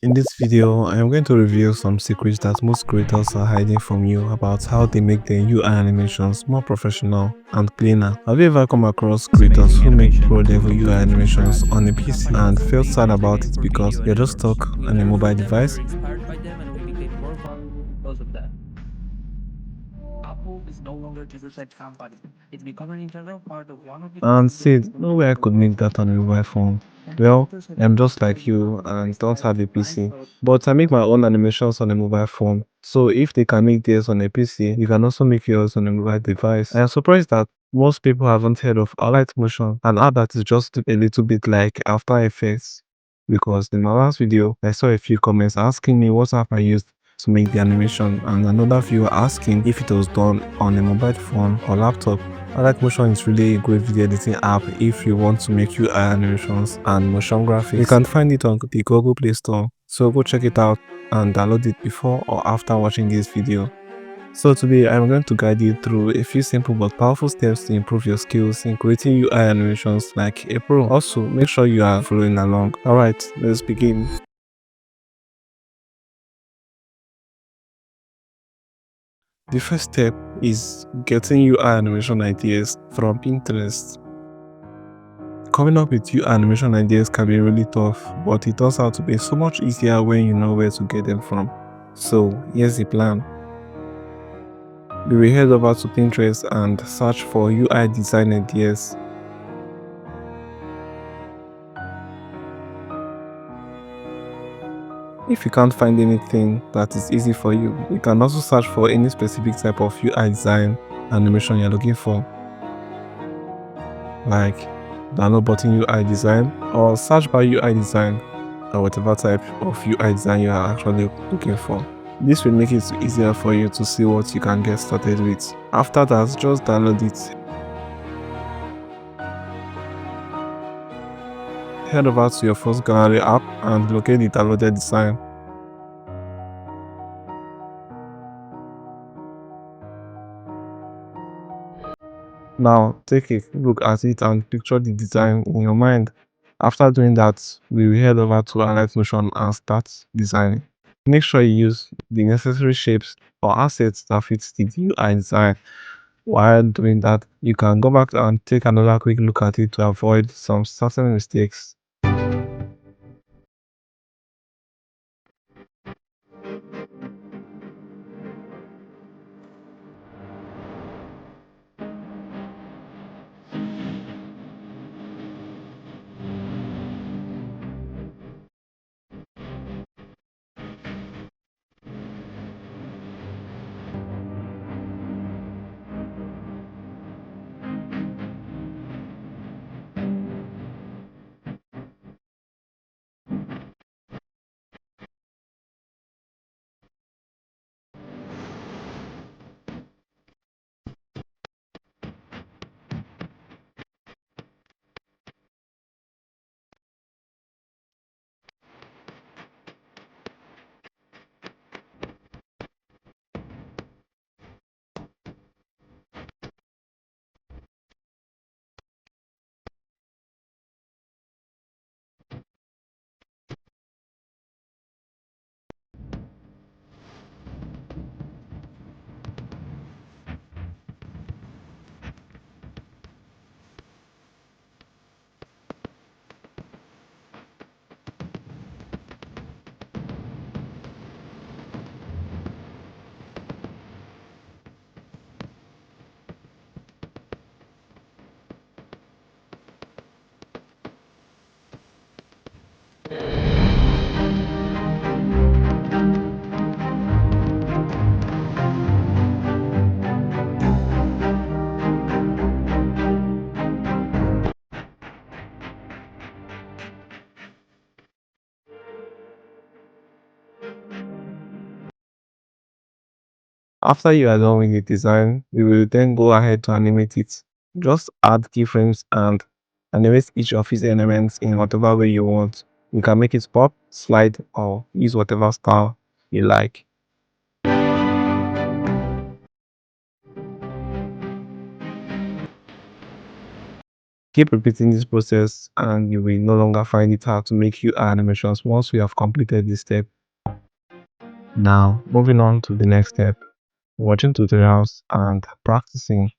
In this video, I am going to reveal some secrets that most creators are hiding from you about how they make their UI animations more professional and cleaner. Have you ever come across creators who make pro-level UI animations on a PC and felt sad about it because you're just stuck on a mobile device? Inspired by them and we became more powerful because of that. Apple is no longer just a tech company. It's become an integral part of one of the And fastest growing said, no companies way in I the could world. make that on a mobile phone. And Well, creators have I'm been just like discovering you how and don't inspired have a blind PC. spots. But I make my own animations on a mobile phone. So if they can make theirs on a PC, you can also make yours on a mobile device. I am surprised that most people haven't heard of Alight Motion and how that is just a little bit like After Effects. Because in my last video, I saw a few comments asking me what app I used to make the animation and another viewer asking if it was done on a mobile phone or laptop. Alight Motion is really a great video editing app if you want to make UI animations and motion graphics. You can find it on the Google Play Store, so go check it out and download it before or after watching this video. So today I'm going to guide you through a few simple but powerful steps to improve your skills in creating UI animations like a pro. Also, make sure you are following along. Alright, let's begin. The first step is getting UI animation ideas from Pinterest. Coming up with UI animation ideas can be really tough, but it turns out to be so much easier when you know where to get them from. So here's the plan. You will head over to Pinterest and search for UI design ideas. If you can't find anything that is easy for you, you can also search for any specific type of UI design animation you're looking for, like download button UI design or search bar UI design, or whatever type of UI design you are actually looking for. This will make it easier for you to see what you can get started with. After that, just download it. Head over to your first gallery app and locate the downloaded design. Now, take a look at it and picture the design in your mind. After doing that, we will head over to Alight Motion and start designing. Make sure you use the necessary shapes or assets that fit the UI design. While doing that, you can go back and take another quick look at it to avoid some certain mistakes. After you are done with the design, we will then go ahead to animate it. Just add keyframes and animate each of its elements in whatever way you want. You can make it pop, slide, or use whatever style you like. Keep repeating this process and you will no longer find it hard to make UI animations once we have completed this step. Now, moving on to the next step, watching tutorials and practicing.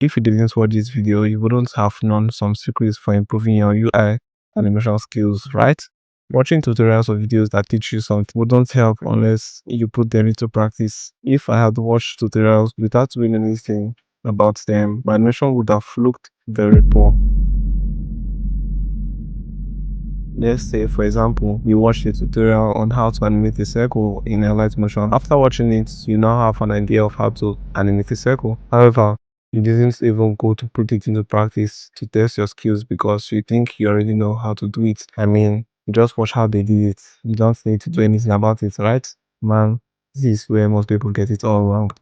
If you didn't watch this video, you wouldn't have known some secrets for improving your UI animation skills, right? Watching tutorials or videos that teach you something wouldn't help unless you put them into practice. If I had watched tutorials without doing anything about them, my animation would have looked very poor. Let's say, for example, you watched a tutorial on how to animate a circle in Alight Motion. After watching it, you now have an idea of how to animate a circle. However, you didn't even go to put it into practice to test your skills because you think you already know how to do it. I mean, you just watch how they did it. You don't need to do anything about it, right? Man, this is where most people get it all wrong.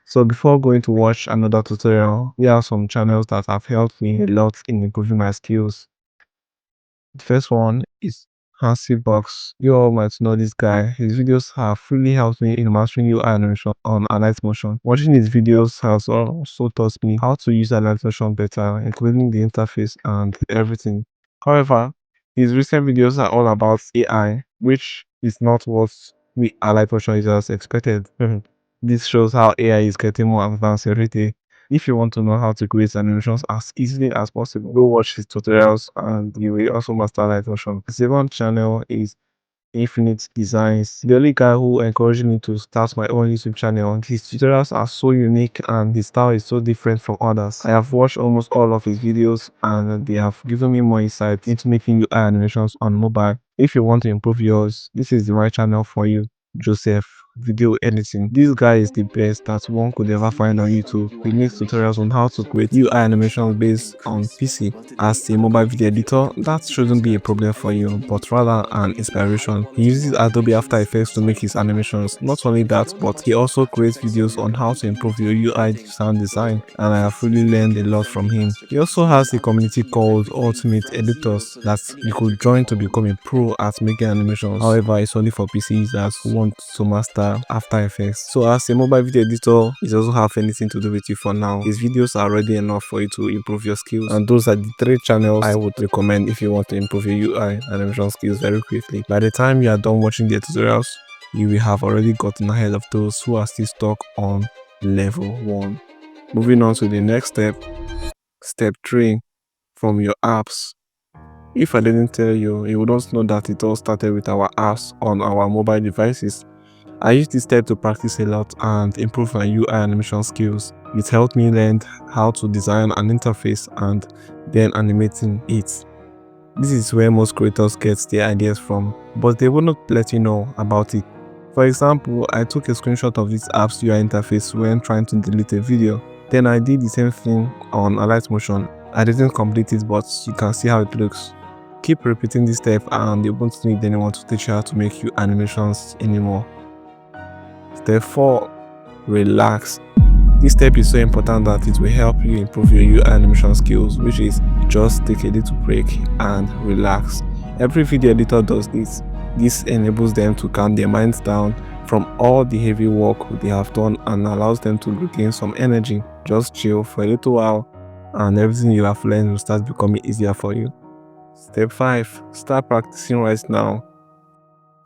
So before going to watch another tutorial, here are some channels that have helped me a lot in improving my skills. The first one is Hansi Box. You all might know this guy. His videos have really helped me in mastering UI animation on Alight Motion. Watching his videos has also taught me how to use Alight Motion better, including the interface and everything. However, his recent videos are all about AI, which is not what we Alight Motion users expected. This shows how AI is getting more advanced every day. If you want to know how to create animations as easily as possible, go watch his tutorials and you will also master Alight Motion. The second channel is Infinite Designs. The only guy who encouraged me to start my own YouTube channel. His tutorials are so unique and his style is so different from others. I have watched almost all of his videos and they have given me more insight into making UI animations on mobile. If you want to improve yours, this is the right channel for you. Joseph Video Editing. This guy is the best that one could ever find on YouTube. He makes tutorials on how to create UI animations based on PC. As a mobile video editor, that shouldn't be a problem for you, but rather an inspiration. He uses Adobe After Effects to make his animations. Not only that, but he also creates videos on how to improve your UI sound design, and I have really learned a lot from him. He also has a community called Ultimate Editors that you could join to become a pro at making animations. However, it's only for PC users who want to master After Effects. So as a mobile video editor, it doesn't have anything to do with you for now. His videos are already enough for you to improve your skills, and those are the 3 channels I would recommend if you want to improve your UI animation skills very quickly. By the time you are done watching the tutorials, you will have already gotten ahead of those who are still stuck on level 1. Moving on to the next step, step 3, from your apps. If I didn't tell you, you wouldn't know that it all started with our apps on our mobile devices. I use this step to practice a lot and improve my UI animation skills. It helped me learn how to design an interface and then animating it. This is where most creators get their ideas from, but they will not let you know about it. For example, I took a screenshot of this app's UI interface when trying to delete a video. Then I did the same thing on Alight Motion. I didn't complete it, but you can see how it looks. Keep repeating this step and you won't need anyone to teach you how to make UI animations anymore. Step 4. Relax. This step is so important that it will help you improve your UI animation skills, which is just take a little break and relax. Every video editor does this. This enables them to calm their minds down from all the heavy work they have done and allows them to regain some energy. Just chill for a little while and everything you have learned will start becoming easier for you. Step 5. Start practicing right now.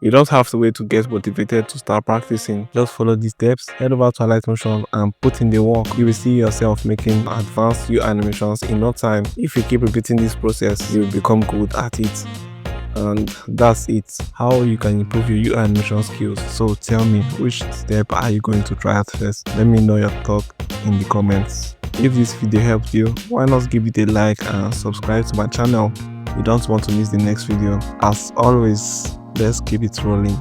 You don't have to wait to get motivated to start practicing. Just follow these steps, head over to Alight Motion and put in the work. You will see yourself making advanced UI animations in no time. If you keep repeating this process, you will become good at it. And that's it, how you can improve your UI animation skills. So tell me, which step are you going to try at first? Let me know your thought in the comments. If this video helped you, why not give it a like and subscribe to my channel? You don't want to miss the next video. As always, let's keep it rolling.